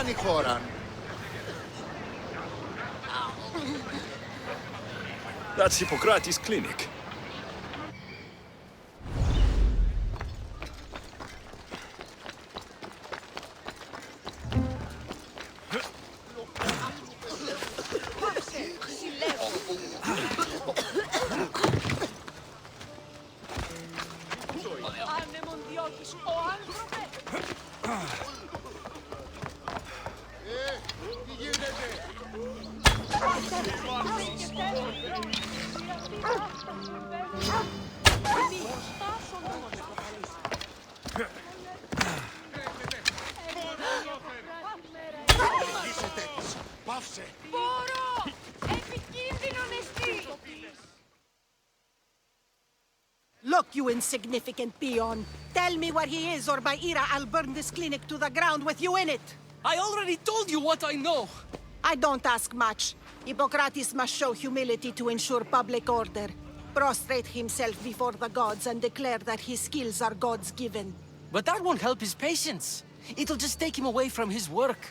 κάνει χώραν. That's Hippocrates' clinic. Τι γίνεται? Είσαι της. Πάυσε. Μπορώ! Επικίνδυνο νεστή! Look, you insignificant peon. Tell me where he is, or by Ira, I'll burn this clinic to the ground with you in it. I already told you what I know. I don't ask much. Hippocrates must show humility to ensure public order. Prostrate himself before the gods and declare that his skills are gods-given. But that won't help his patients. It'll just take him away from his work.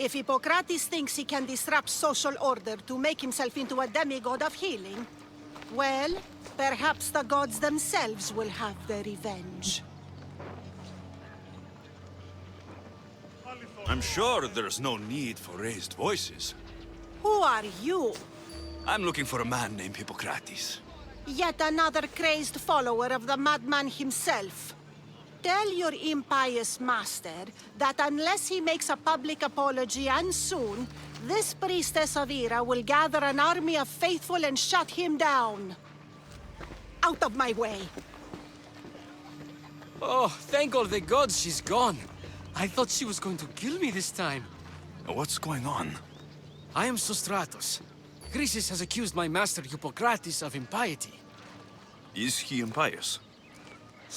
If Hippocrates thinks he can disrupt social order to make himself into a demigod of healing, well, perhaps the gods themselves will have their revenge. I'm sure there's no need for raised voices. Who are you? I'm looking for a man named Hippocrates. Yet another crazed follower of the madman himself. Tell your impious master that unless he makes a public apology, and soon, this priestess of Ira will gather an army of faithful and shut him down. Out of my way! Oh, thank all the gods she's gone. I thought she was going to kill me this time. What's going on? I am Sostratos. Chrysis has accused my master Hippocrates of impiety. Is he impious?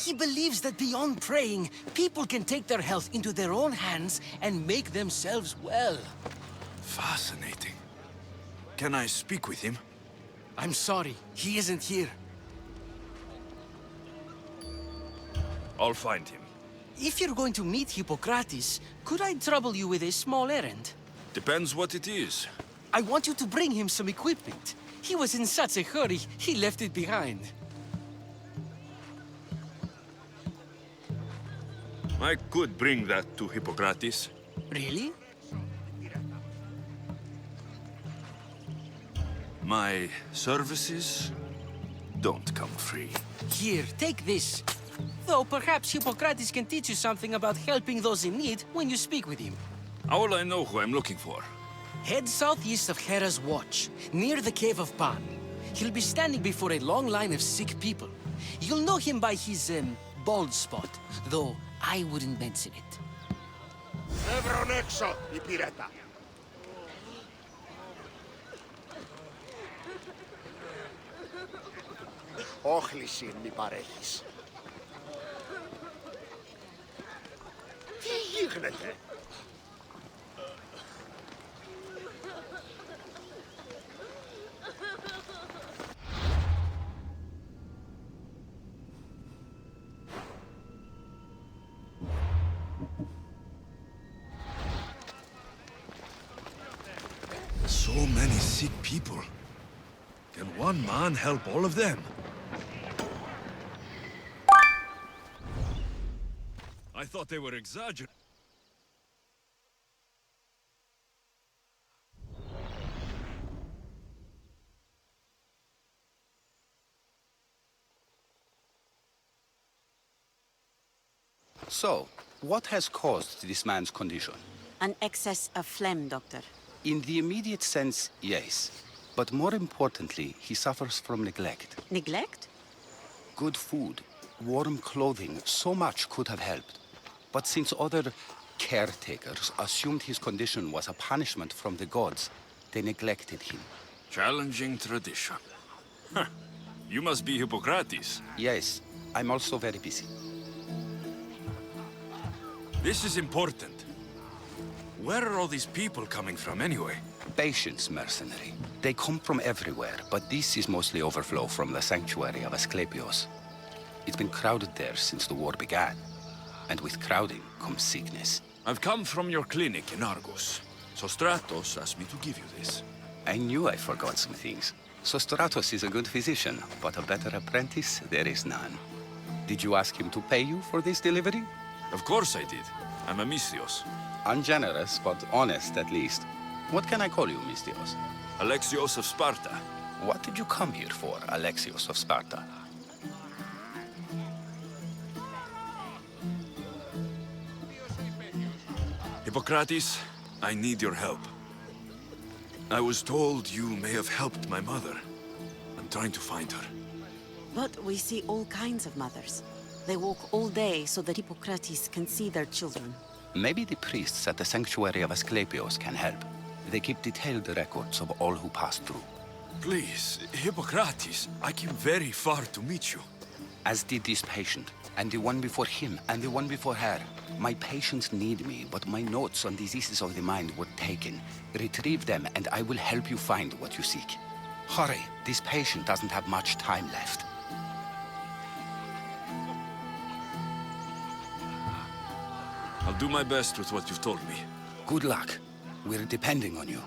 He believes that beyond praying, people can take their health into their own hands and make themselves well. Fascinating. Can I speak with him? I'm sorry, he isn't here. I'll find him. If you're going to meet Hippocrates, could I trouble you with a small errand? Depends what it is. I want you to bring him some equipment. He was in such a hurry, he left it behind. I could bring that to Hippocrates. Really? My services don't come free. Here, take this. Though perhaps Hippocrates can teach you something about helping those in need when you speak with him. How will I know who I'm looking for? Head southeast of Hera's Watch, near the Cave of Pan. He'll be standing before a long line of sick people. You'll know him by his, bald spot, though I wouldn't mention it. Εύρον έξω, υπηρέτα. Όχληση μη παρέχεις. Τι γίγνεται? So many sick people. Can one man help all of them? I thought they were exaggerating. So, what has caused this man's condition? An excess of phlegm, Doctor. In the immediate sense, yes. But more importantly, he suffers from neglect. Neglect? Good food, warm clothing, so much could have helped. But since other caretakers assumed his condition was a punishment from the gods, they neglected him. Challenging tradition. Huh. You must be Hippocrates. Yes, I'm also very busy. This is important. Where are all these people coming from anyway? Patience, mercenary. They come from everywhere, but this is mostly overflow from the sanctuary of Asclepios. It's been crowded there since the war began. And with crowding comes sickness. I've come from your clinic in Argos. So Stratos asked me to give you this. I knew I forgot some things. So Stratos is a good physician, but a better apprentice there is none. Did you ask him to pay you for this delivery? Of course I did. I'm a Mystios. Ungenerous, but honest at least. What can I call you, Mystios? Alexios of Sparta. What did you come here for, Alexios of Sparta? Hippocrates, I need your help. I was told you may have helped my mother. I'm trying to find her. But we see all kinds of mothers. They walk all day so that Hippocrates can see their children. Maybe the priests at the sanctuary of Asclepios can help. They keep detailed records of all who pass through. Please, Hippocrates, I came very far to meet you. As did this patient, and the one before him, and the one before her. My patients need me, but my notes on diseases of the mind were taken. Retrieve them, and I will help you find what you seek. Hurry, this patient doesn't have much time left. I'll do my best with what you've told me. Good luck. We're depending on you.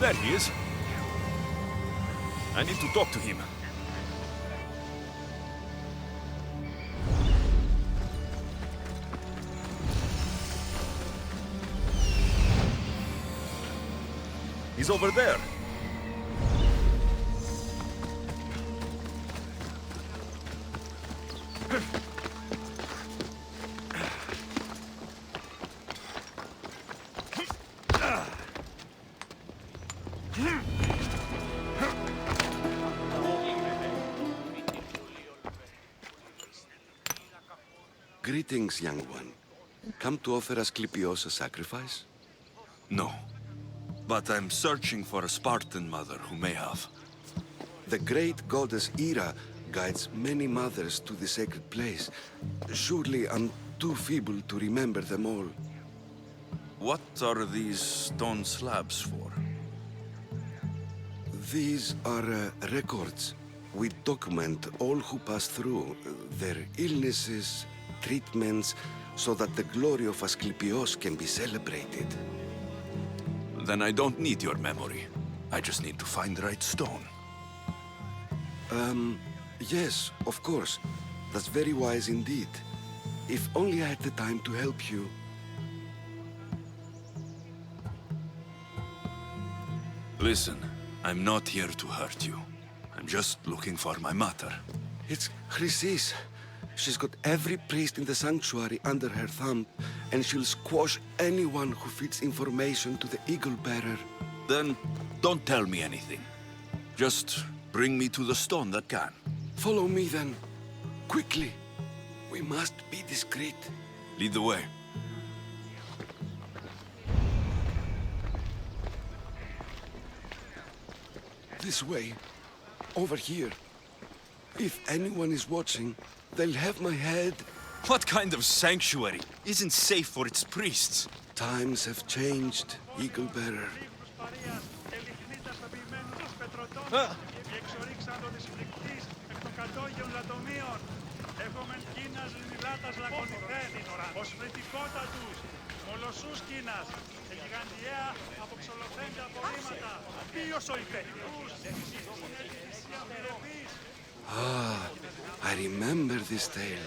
There he is. I need to talk to him. He's over there. Greetings, young one. Come to offer Asclepios a sacrifice? No. But I'm searching for a Spartan mother who may have. The great goddess Hera guides many mothers to the sacred place. Surely I'm too feeble to remember them all. What are these stone slabs for? These are records. We document all who pass through, their illnesses, treatments, so that the glory of Asclepios can be celebrated. Then I don't need your memory. I just need to find the right stone. Yes, of course. That's very wise indeed. If only I had the time to help you. Listen, I'm not here to hurt you. I'm just looking for my mother. It's Chrysis. She's got every priest in the sanctuary under her thumb, and she'll squash anyone who feeds information to the Eagle Bearer. Then don't tell me anything. Just bring me to the stone that can. Follow me then. Quickly. We must be discreet. Lead the way. This way. Over here. If anyone is watching, they'll have my head. What kind of sanctuary isn't safe for its priests? Times have changed, Eagle Bearer. Ah, I remember this tale.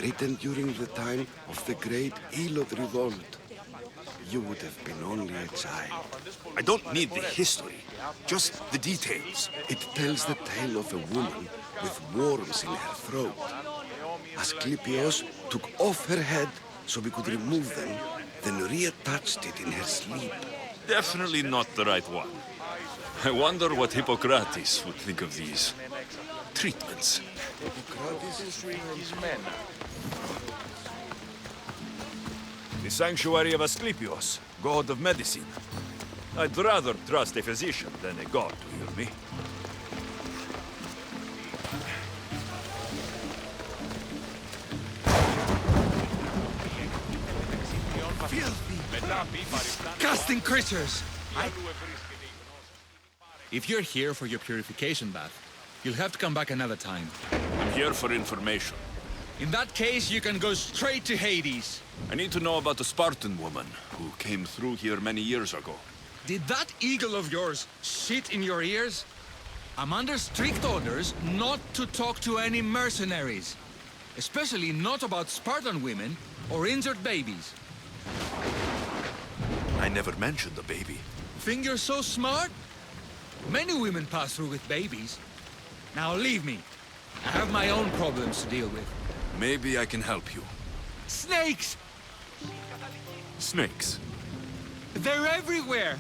Written during the time of the great Elot Revolt. You would have been only a child. I don't need the history, just the details. It tells the tale of a woman with worms in her throat. Asclepios took off her head so we could remove them, then reattached it in her sleep. Definitely not the right one. I wonder what Hippocrates would think of these treatments. The sanctuary of Asclepios, god of medicine. I'd rather trust a physician than a god to heal me. Disgusting creatures! If you're here for your purification bath, you'll have to come back another time. I'm here for information. In that case, you can go straight to Hades. I need to know about the Spartan woman who came through here many years ago. Did that eagle of yours shit in your ears? I'm under strict orders not to talk to any mercenaries. Especially not about Spartan women or injured babies. I never mentioned the baby. Think you're so smart? Many women pass through with babies. Now leave me. I have my own problems to deal with. Maybe I can help you. Snakes! Snakes? They're everywhere!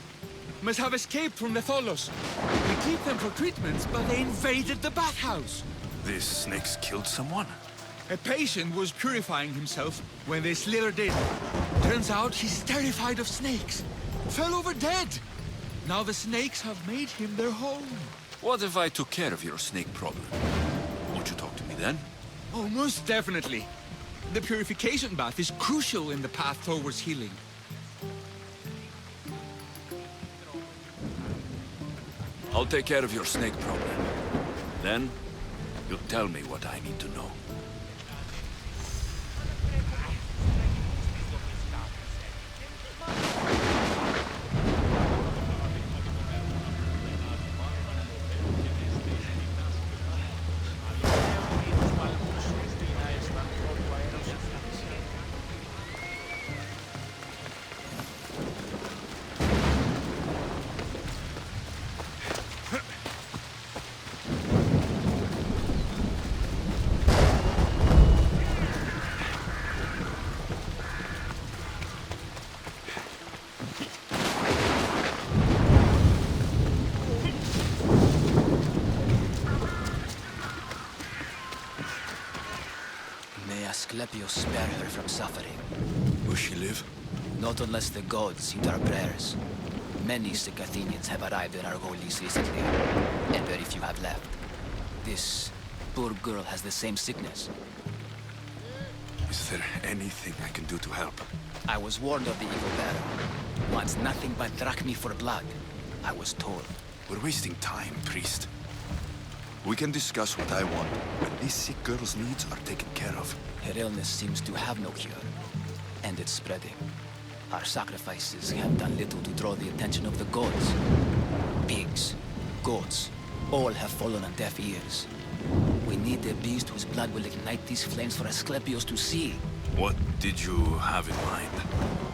Must have escaped from the Tholos. We keep them for treatments, but they invaded the bathhouse. These snakes killed someone? A patient was purifying himself when they slithered in. Turns out he's terrified of snakes. Fell over dead. Now the snakes have made him their home. What if I took care of your snake problem? Won't you talk to me then? Oh, most definitely. The purification bath is crucial in the path towards healing. I'll take care of your snake problem. Then, you tell me what I need to know. May Asclepius spare her from suffering. Will she live? Not unless the gods heed our prayers. Many sick Athenians have arrived in our holies recently, and very few have left. This poor girl has the same sickness. Is there anything I can do to help? I was warned of the evil bearer. Wants nothing but drachmi for blood. I was told. We're wasting time, priest. We can discuss what I want when these sick girl's needs are taken care of. Her illness seems to have no cure, and it's spreading. Our sacrifices have done little to draw the attention of the gods. Pigs, goats, all have fallen on deaf ears. We need a beast whose blood will ignite these flames for Asclepius to see. What did you have in mind?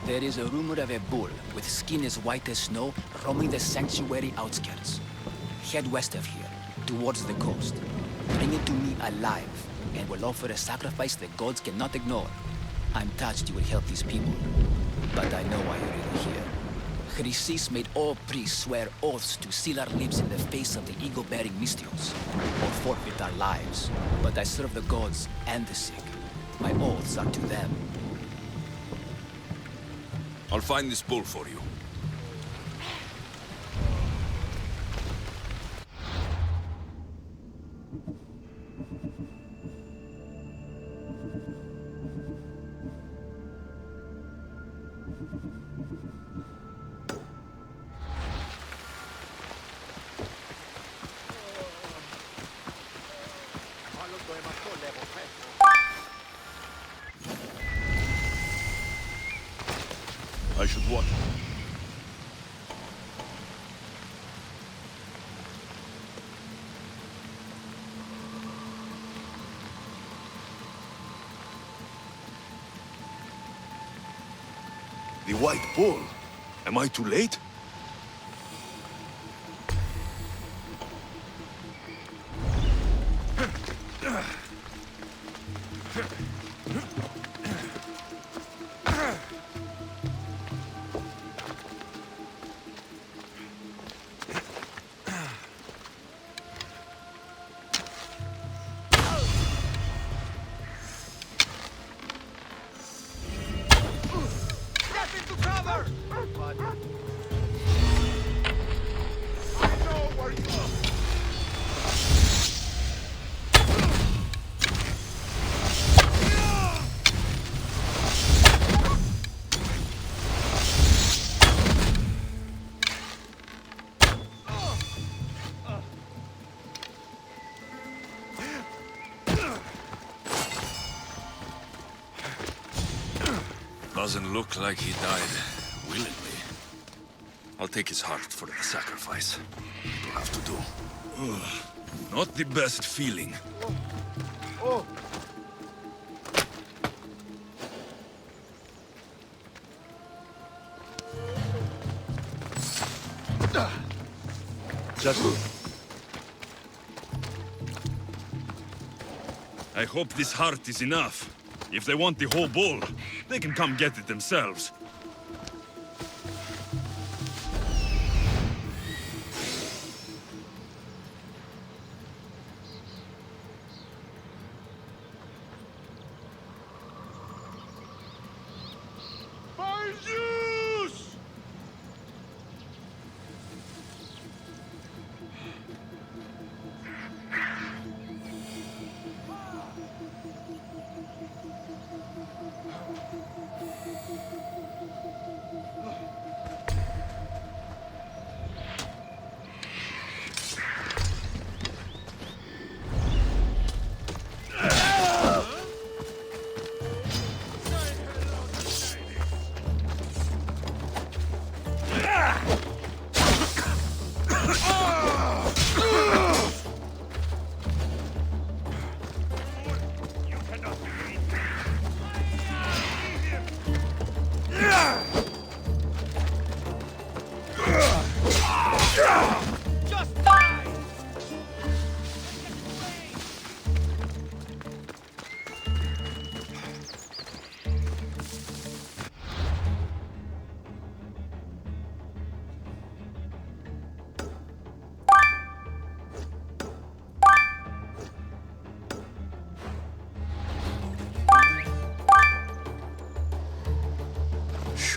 There is a rumor of a bull with skin as white as snow roaming the sanctuary outskirts. Head west of here, towards the coast. Bring it to me alive, and we'll offer a sacrifice the gods cannot ignore. I'm touched you will help these people, but I know why you're really here. Chrysis made all priests swear oaths to seal our lips in the face of the ego-bearing Mystios, or forfeit our lives. But I serve the gods and the sick. My oaths are to them. I'll find this bull for you. I should watch. The White Bull. Am I too late? Doesn't look like he died willingly. I'll take his heart for the sacrifice. It'll have to do. Ugh, not the best feeling. Just... I hope this heart is enough. If they want the whole bull, they can come get it themselves.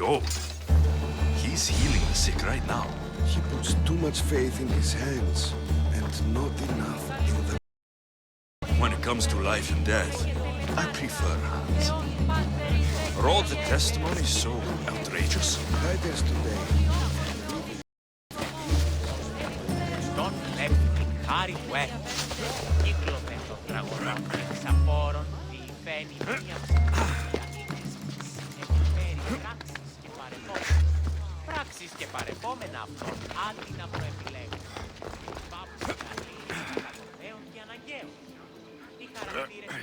showed. He's healing the sick right now. He puts too much faith in his hands, and not enough in the... When it comes to life and death, I prefer hands. Are all the testimonies so outrageous? Writers today. Στον λεπτή χάρη web. Κύκλωμε το τραγωδάκι εξαπόρων, διηφαίνει μία πράξεις και παρεπόμενα αυτών άλλοι να προεπιλέγουν. Πάψε καλή, κατορθέων και αναγκαίων. Τι χαρακτήρες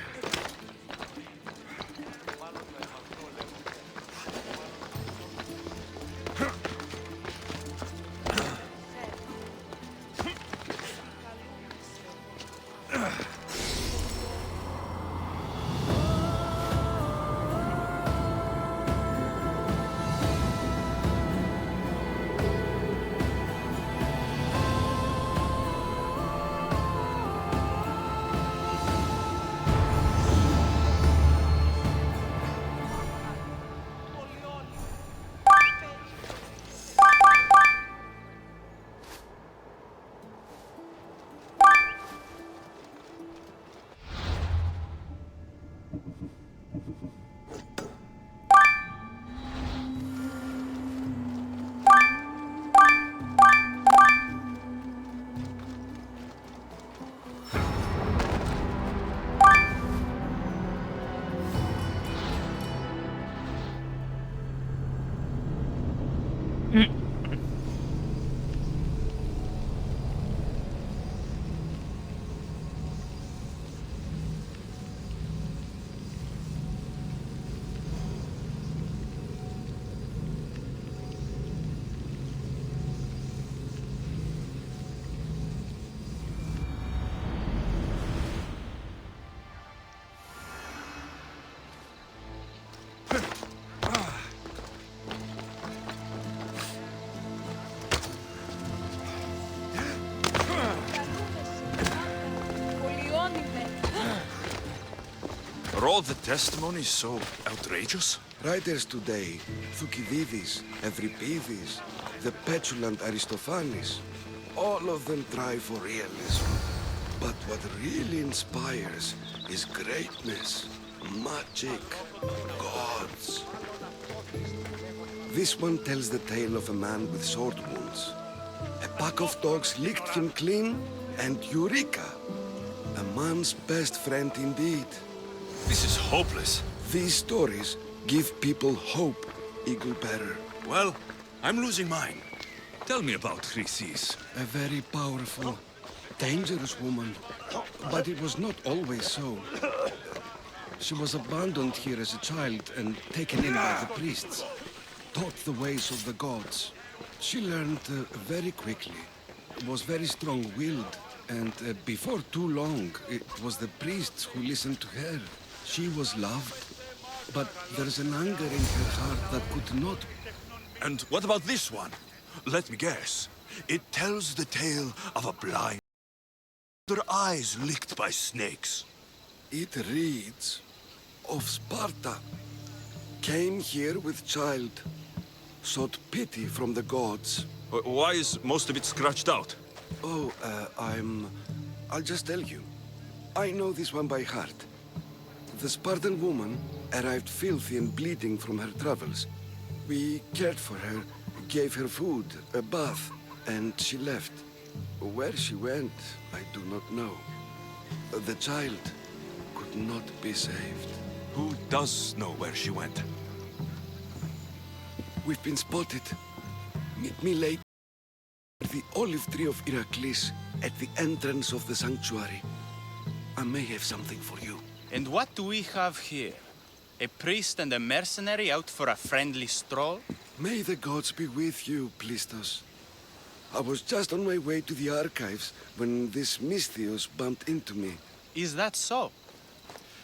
Are all the testimonies so outrageous? Writers today, Thukydides, Evrippides, the petulant Aristophanes, all of them try for realism. But what really inspires is greatness, magic, gods. This one tells the tale of a man with sword wounds. A pack of dogs licked him clean, and Eureka! A man's best friend indeed. This is hopeless. These stories give people hope, Eagle Bearer. Well, I'm losing mine. Tell me about Chrysis. A very powerful, dangerous woman. But it was not always so. She was abandoned here as a child and taken in by the priests. Taught the ways of the gods. She learned very quickly. Was very strong-willed. And before too long, it was the priests who listened to her. She was loved. But there's an anger in her heart that could not... And what about this one? Let me guess. It tells the tale of a blind... their eyes licked by snakes. It reads of Sparta. Came here with child. Sought pity from the gods. Why is most of it scratched out? Oh, I'll just tell you. I know this one by heart. The Spartan woman arrived filthy and bleeding from her travels. We cared for her, gave her food, a bath, and she left. Where she went, I do not know. The child could not be saved. Who does know where she went? We've been spotted. Meet me later. The olive tree of Heracles at the entrance of the sanctuary. I may have something for you. And what do we have here? A priest and a mercenary out for a friendly stroll? May the gods be with you, Plistos. I was just on my way to the archives when this Misthios bumped into me. Is that so?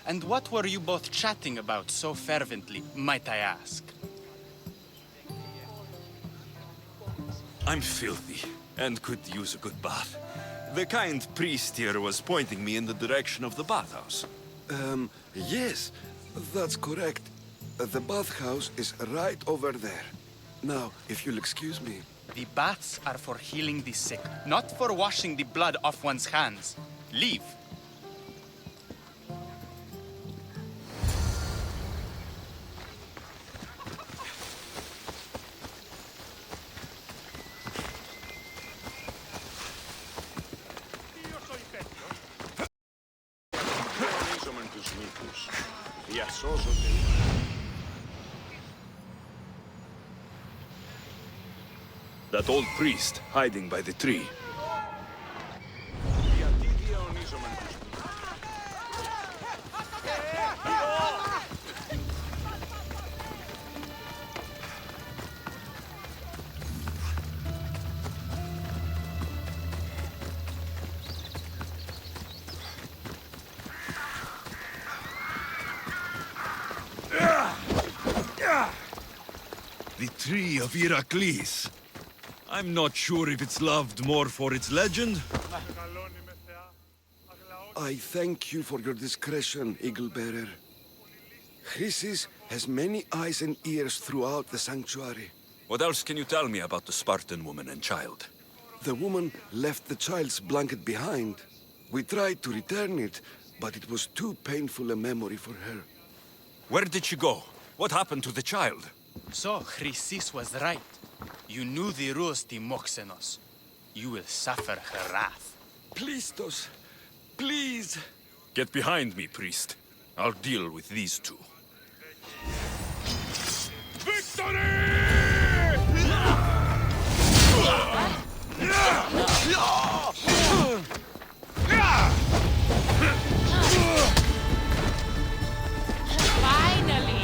And what were you both chatting about so fervently, might I ask? I'm filthy, and could use a good bath. The kind priest here was pointing me in the direction of the bathhouse. Yes, that's correct. The bathhouse is right over there. Now, if you'll excuse me. The baths are for healing the sick, not for washing the blood off one's hands. Leave. That old priest hiding by the tree. The tree of Heracles. I'm not sure if it's loved more for its legend. I thank you for your discretion, Eagle Bearer. Chrysis has many eyes and ears throughout the sanctuary. What else can you tell me about the Spartan woman and child? The woman left the child's blanket behind. We tried to return it, but it was too painful a memory for her. Where did she go? What happened to the child? So, Chrysis was right. You knew the rules, Timoxenos. You will suffer her wrath. Plistos, please. Get behind me, priest. I'll deal with these two. Finally!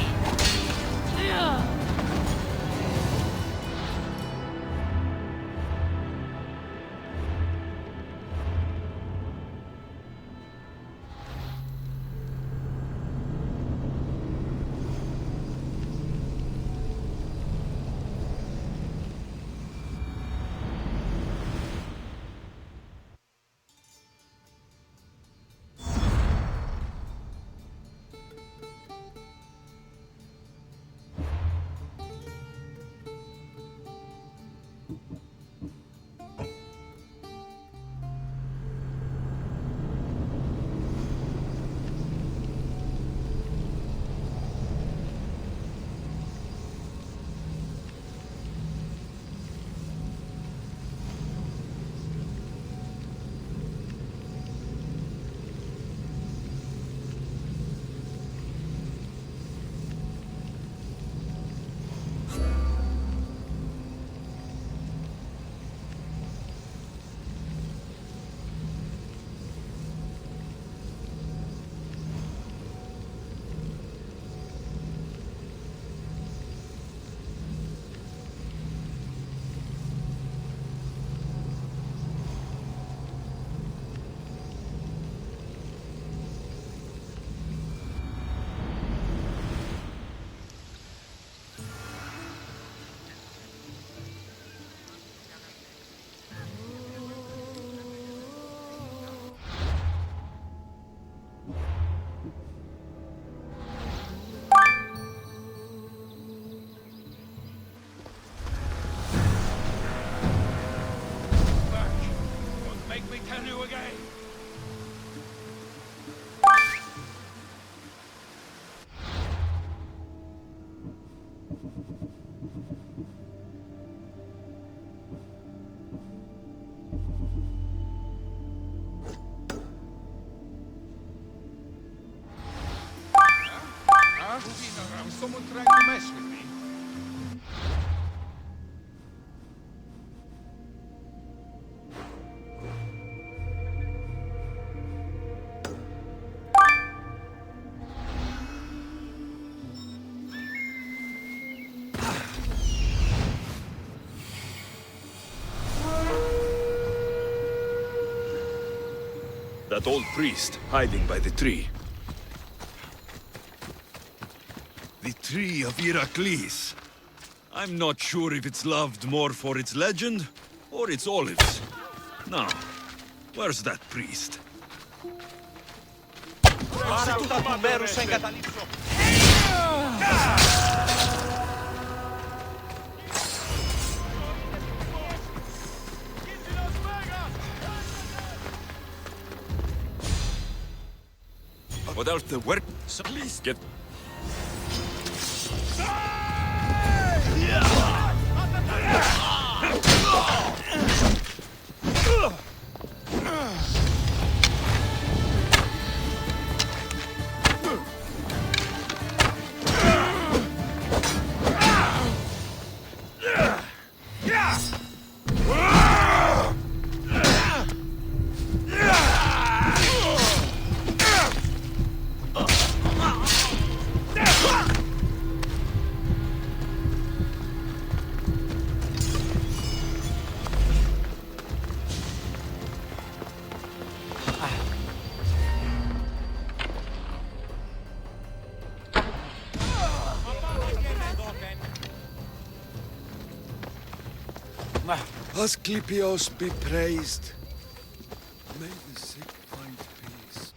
Someone trying to mess with me? That old priest hiding by the tree. The tree of Heracles. I'm not sure if it's loved more for its legend or its olives. Now, where's that priest? Πάρα αυτά του μέρους εγκαταλείψω. What else the work? So please get. Asclepios be praised. May the sick find peace.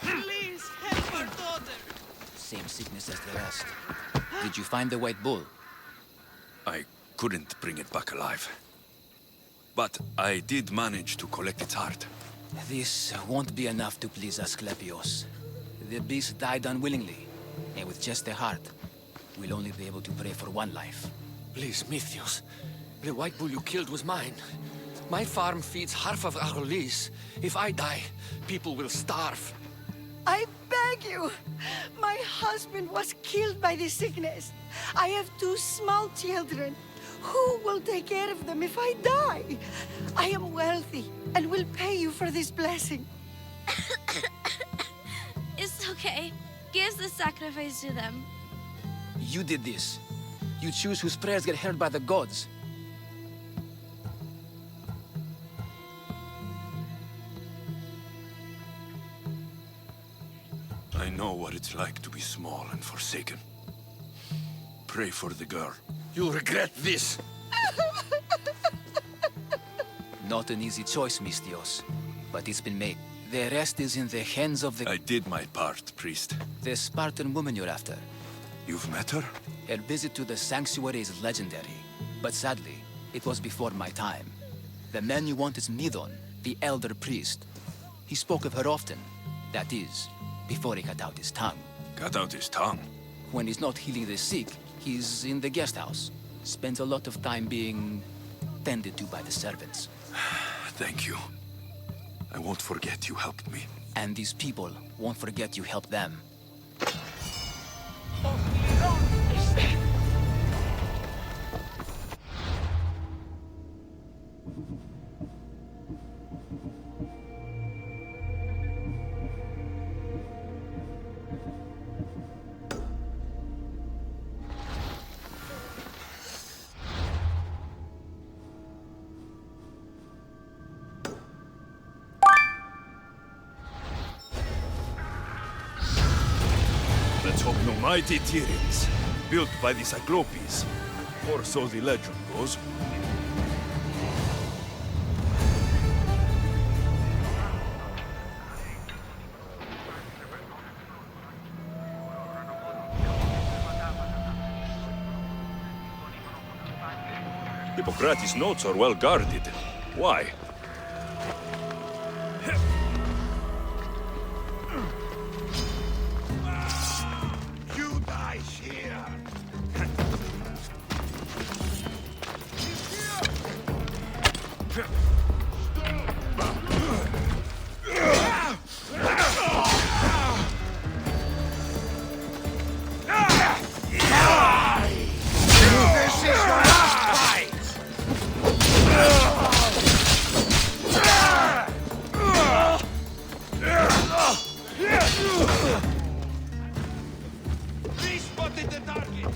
Please help our daughter. Same sickness as the rest. Did you find the white bull? I couldn't bring it back alive. But I did manage to collect its heart. This won't be enough to please Asclepios. The beast died unwillingly, and with just the heart, we'll only be able to pray for one life. Please, Mythios. The white bull you killed was mine. My farm feeds half of Argolis. If I die, people will starve. I beg you! My husband was killed by this sickness. I have 2 small children. Who will take care of them if I die? I am wealthy and will pay you for this blessing. It's okay. Give the sacrifice to them. You did this. You choose whose prayers get heard by the gods. I know what it's like to be small and forsaken. Pray for the girl. You'll regret this. Not an easy choice, Mistios, but it's been made. The rest is in the hands of the... I did my part, priest. The Spartan woman you're after. You've met her? Her visit to the sanctuary is legendary, but sadly, it was before my time. The man you want is Midon, the elder priest. He spoke of her often. That is, before he cut out his tongue. Cut out his tongue? When he's not healing the sick, he's in the guest house. Spends a lot of time being tended to by the servants. Thank you. I won't forget you helped me. And these people won't forget you helped them. Let's hope no mighty Tyrants, built by the Cyclopes, or so the legend goes. Hippocrates' notes are well guarded. Why? You die here! This is your last fight! We spotted the target!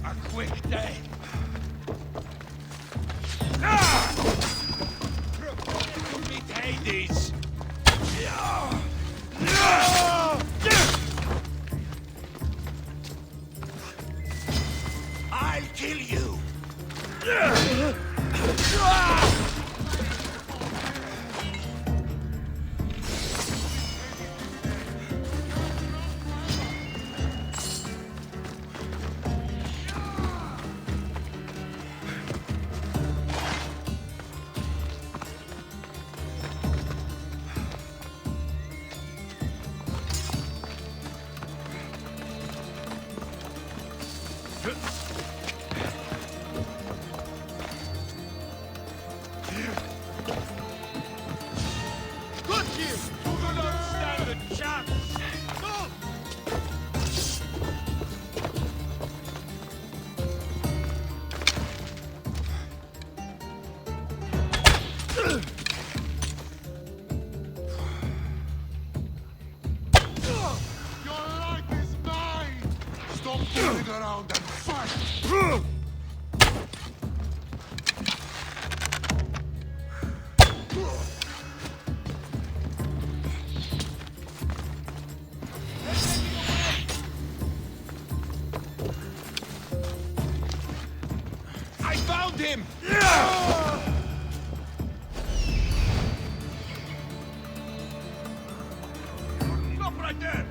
A quick day! Meet Hades! I'll kill you! Good you! You do not stand a chance! No! Your life is mine! Stop fooling around and fight! I found him! Stop right there!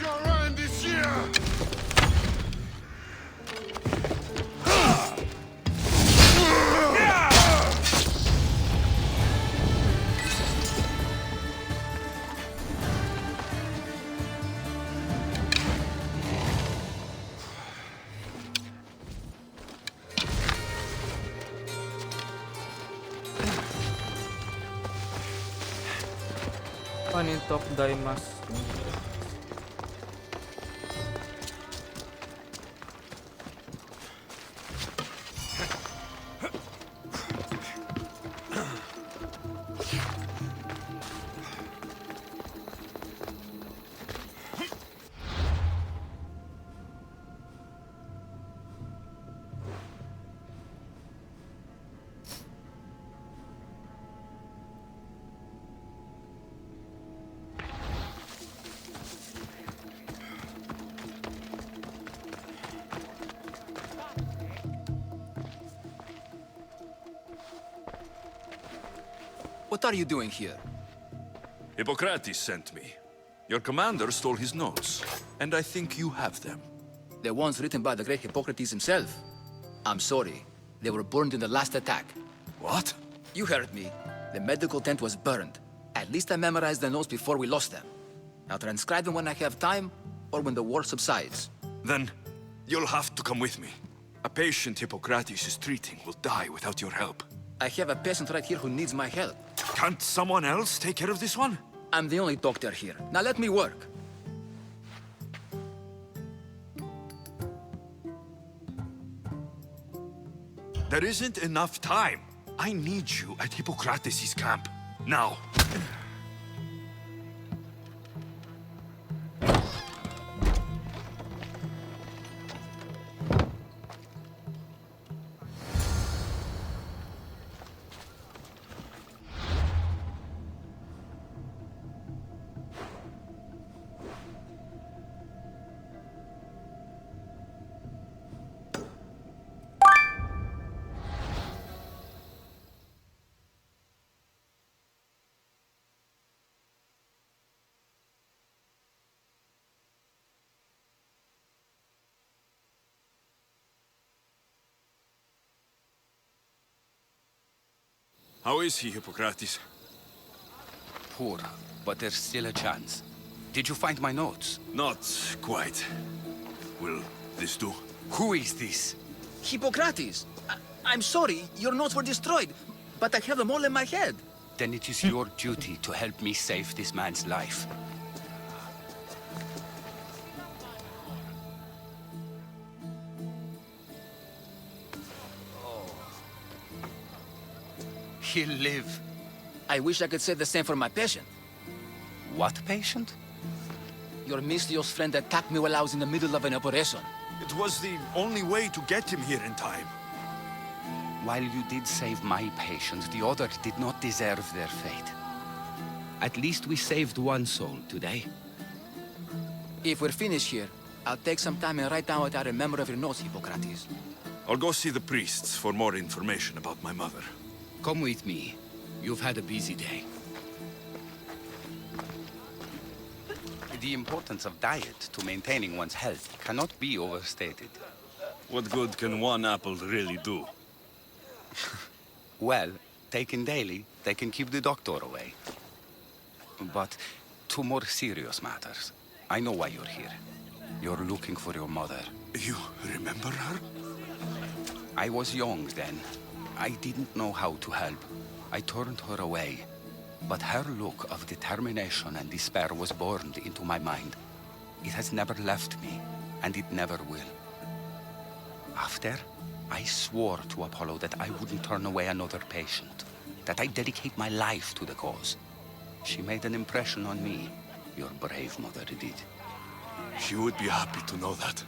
Your end is here! Panintok Daimas. What are you doing here? Hippocrates sent me. Your commander stole his notes, and I think you have them. The ones written by the great Hippocrates himself. I'm sorry. They were burned in the last attack. What? You heard me. The medical tent was burned. At least I memorized the notes before we lost them. I'll transcribe them when I have time, or when the war subsides. Then, you'll have to come with me. A patient Hippocrates is treating will die without your help. I have a patient right here who needs my help. Can't someone else take care of this one? I'm the only doctor here. Now let me work. There isn't enough time. I need you at Hippocrates' camp. Now. How is he, Hippocrates? Poor, but there's still a chance. Did you find my notes? Not quite. Will this do? Who is this? Hippocrates! I'm sorry, your notes were destroyed, but I have them all in my head. Then it is your duty to help me save this man's life. He'll live. I wish I could say the same for my patient. What patient? Your mysterious friend attacked me while I was in the middle of an operation. It was the only way to get him here in time. While you did save my patient, the other did not deserve their fate. At least we saved one soul today. If we're finished here, I'll take some time and write down what I remember of your notes, Hippocrates. I'll go see the priests for more information about my mother. Come with me. You've had a busy day. The importance of diet to maintaining one's health cannot be overstated. What good can one apple really do? Well, taken daily, they can keep the doctor away. But to more serious matters, I know why you're here. You're looking for your mother. You remember her? I was young then. I didn't know how to help. I turned her away. But her look of determination and despair was burned into my mind. It has never left me, and it never will. After, I swore to Apollo that I wouldn't turn away another patient, that I'd dedicate my life to the cause. She made an impression on me. Your brave mother did. She would be happy to know that.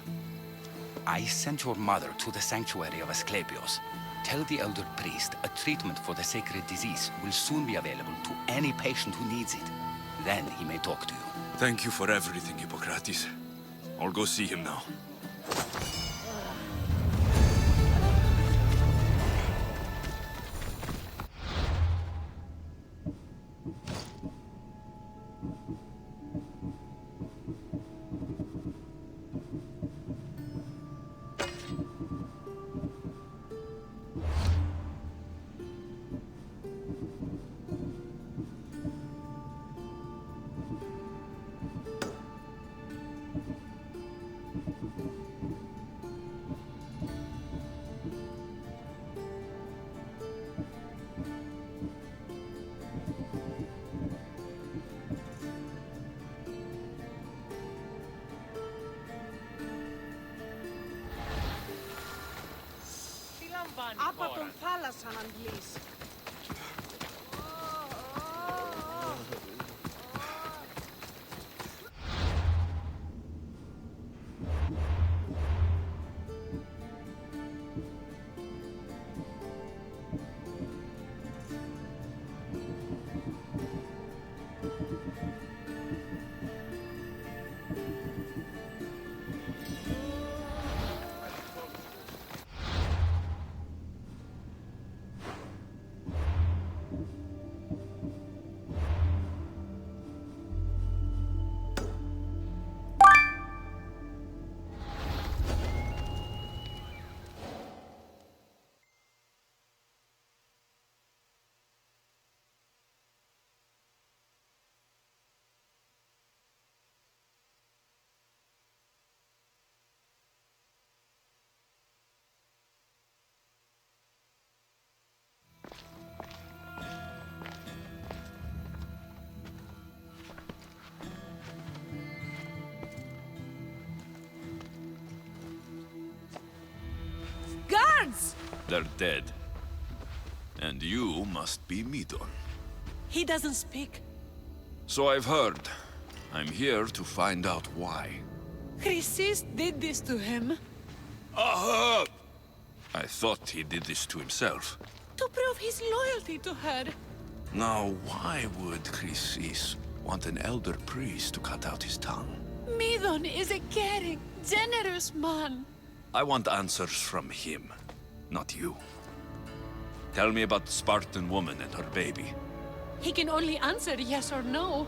I sent your mother to the sanctuary of Asclepios. Tell the elder priest a treatment for the sacred disease will soon be available to any patient who needs it. Then he may talk to you. Thank you for everything, Hippocrates. I'll go see him now. Άπα τον θάλασσαν αντλείς. Guards! They're dead. And you must be Midon. He doesn't speak. So I've heard. I'm here to find out why. Chrysis did this to him. Aha! I thought he did this to himself. To prove his loyalty to her. Now, why would Chrysis want an elder priest to cut out his tongue? Midon is a caring, generous man. I want answers from him, not you. Tell me about the Spartan woman and her baby. He can only answer yes or no.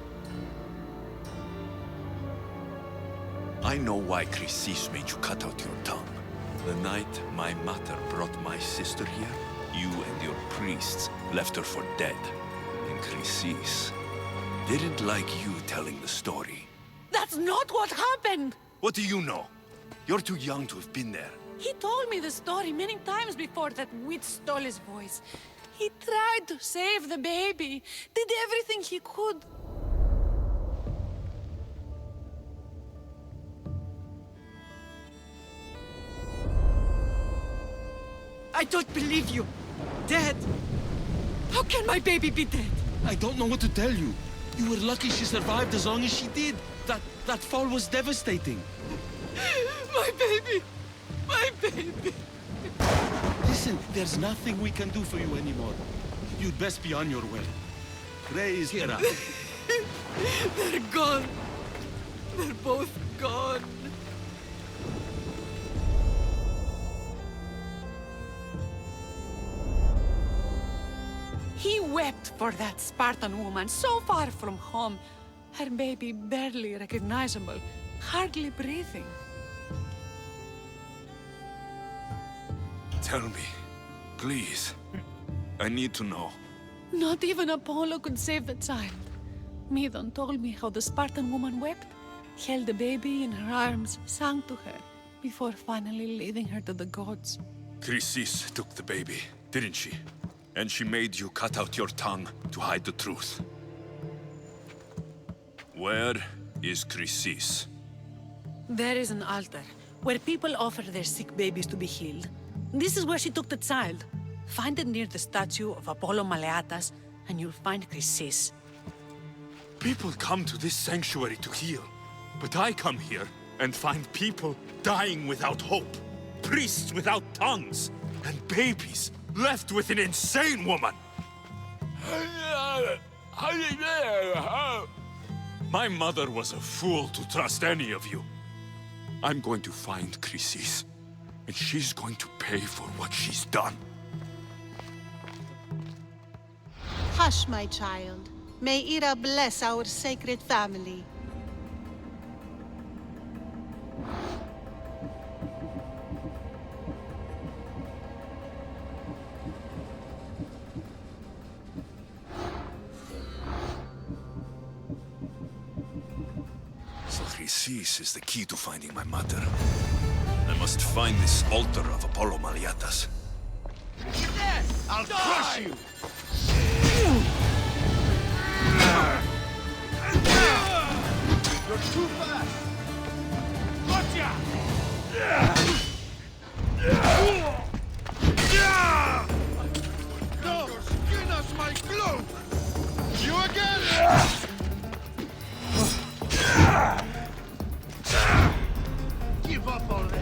I know why Chrysis made you cut out your tongue. The night my mother brought my sister here, you and your priests left her for dead. And Chrysis didn't like you telling the story. That's not what happened! What do you know? You're too young to have been there. He told me the story many times before that witch stole his voice. He tried to save the baby, did everything he could. I don't believe you! Dead! How can my baby be dead? I don't know what to tell you. You were lucky she survived as long as she did. That fall was devastating. My baby! My baby! Listen, there's nothing we can do for you anymore. You'd best be on your way. Praise Hera. They're gone. They're both gone. He wept for that Spartan woman so far from home. Her baby barely recognizable, hardly breathing. Tell me, please. I need to know. Not even Apollo could save the child. Medon told me how the Spartan woman wept, held the baby in her arms, sang to her, before finally leading her to the gods. Chrysis took the baby, didn't she? And she made you cut out your tongue to hide the truth. Where is Chrysis? There is an altar, where people offer their sick babies to be healed. This is where she took the child. Find it near the statue of Apollo Maleatas, and you'll find Chrysis. People come to this sanctuary to heal. But I come here and find people dying without hope. Priests without tongues. And babies left with an insane woman. My mother was a fool to trust any of you. I'm going to find Chrysis, and she's going to pay for what she's done. Hush, my child. May Ira bless our sacred family. So Chrysis is the key to finding my mother. I must find this altar of Apollo Maleatas. I'll crush you! You're too fast! Gotcha! No! Your skin as my glove! You again! Give up already!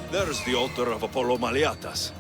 There's the altar of Apollo Maleatas.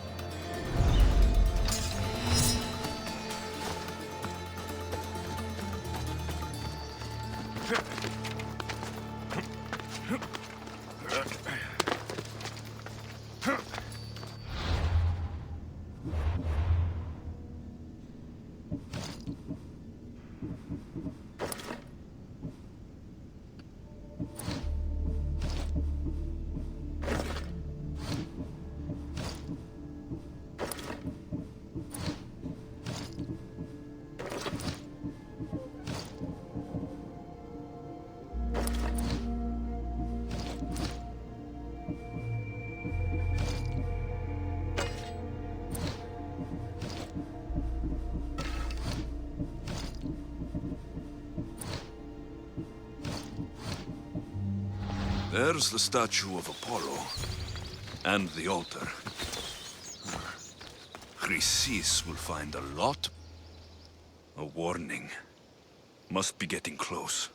There's the statue of Apollo. And the altar. Chrysis will find a lot. A warning. Must be getting close.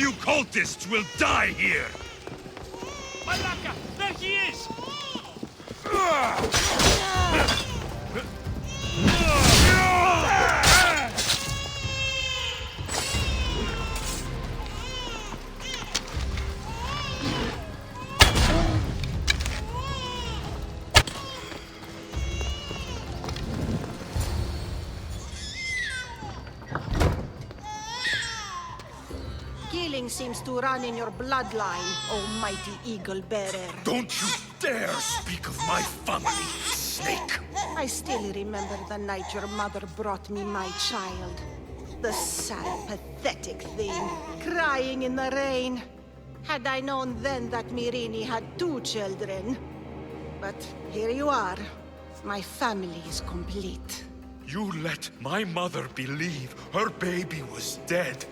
you cultists will die here! Malaka! There he is! Killing seems to run in your bloodline, almighty eagle bearer. Don't you dare speak of my family, snake! I still remember the night your mother brought me my child. The sad, pathetic thing, crying in the rain. Had I known then that Mirini had 2 children. But here you are. My family is complete. You let my mother believe her baby was dead.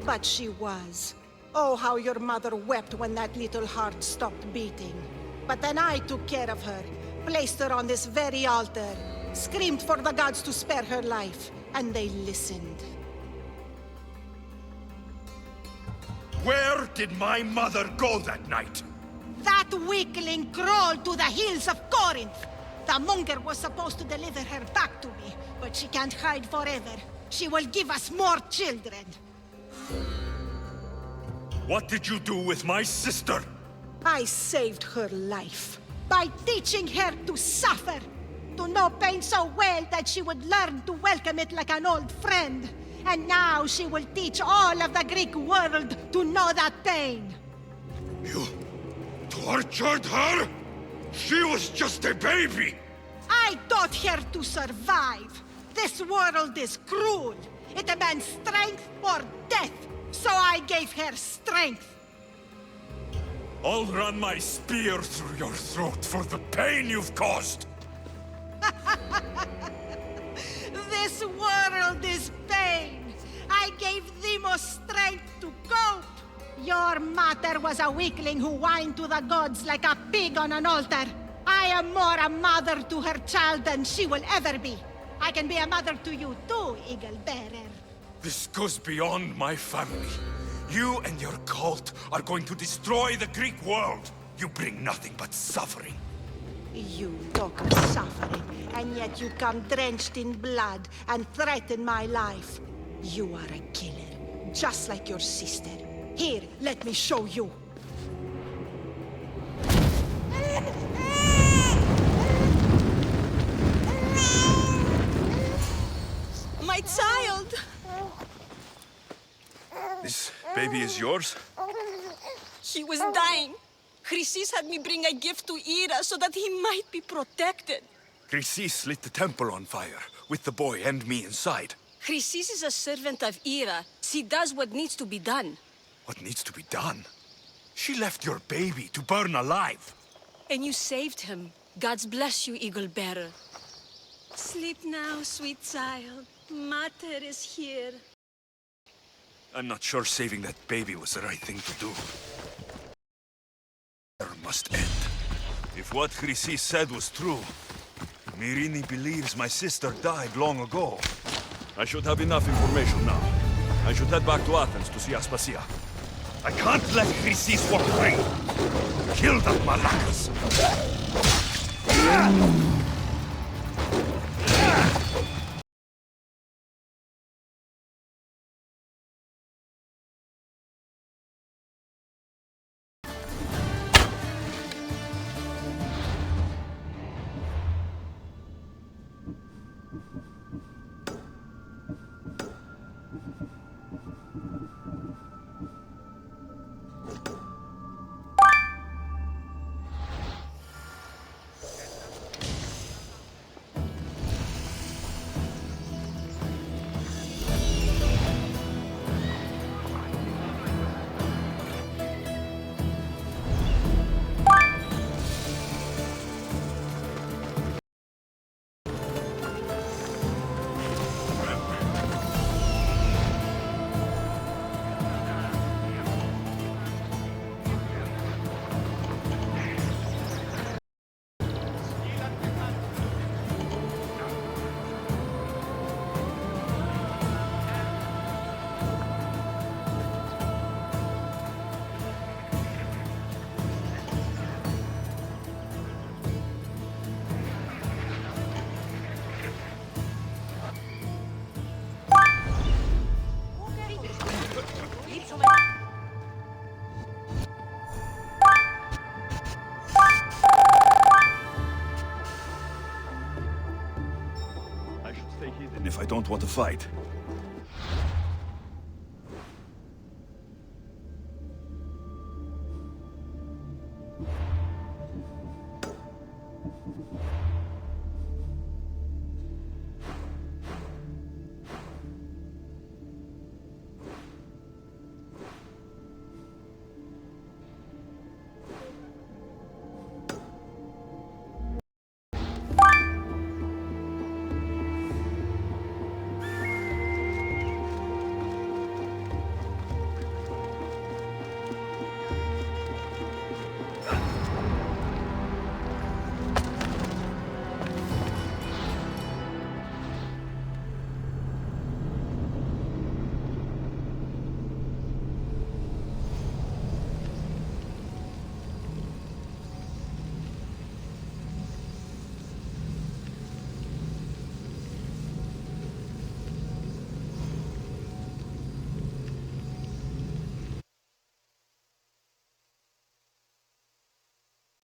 But she was. Oh, how your mother wept when that little heart stopped beating. But then I took care of her, placed her on this very altar, screamed for the gods to spare her life, and they listened. Where did my mother go that night? That weakling crawled to the hills of Corinth. The monger was supposed to deliver her back to me, but she can't hide forever. She will give us more children. What did you do with my sister? I saved her life by teaching her to suffer, to know pain so well that she would learn to welcome it like an old friend. And now she will teach all of the Greek world to know that pain. You tortured her? She was just a baby! I taught her to survive. This world is cruel. It demands strength or death. So I gave her strength. I'll run my spear through your throat for the pain you've caused! This world is pain. I gave Demos strength to cope. Your mother was a weakling who whined to the gods like a pig on an altar. I am more a mother to her child than she will ever be. I can be a mother to you too, Eagle Bearer. This goes beyond my family. You and your cult are going to destroy the Greek world. You bring nothing but suffering. You talk of suffering, and yet you come drenched in blood and threaten my life. You are a killer, just like your sister. Here, let me show you. My child! This baby is yours? He was dying. Chrysis had me bring a gift to Ira so that he might be protected. Chrysis lit the temple on fire, with the boy and me inside. Chrysis is a servant of Ira. She does what needs to be done. What needs to be done? She left your baby to burn alive. And you saved him. Gods bless you, Eagle Bearer. Sleep now, sweet child. Mater is here. I'm not sure saving that baby was the right thing to do. There must end. If what Chrysis said was true, Mirini believes my sister died long ago. I should have enough information now. I should head back to Athens to see Aspasia. I can't let Chrysis walk free. Kill the Malakas! if I don't want to fight.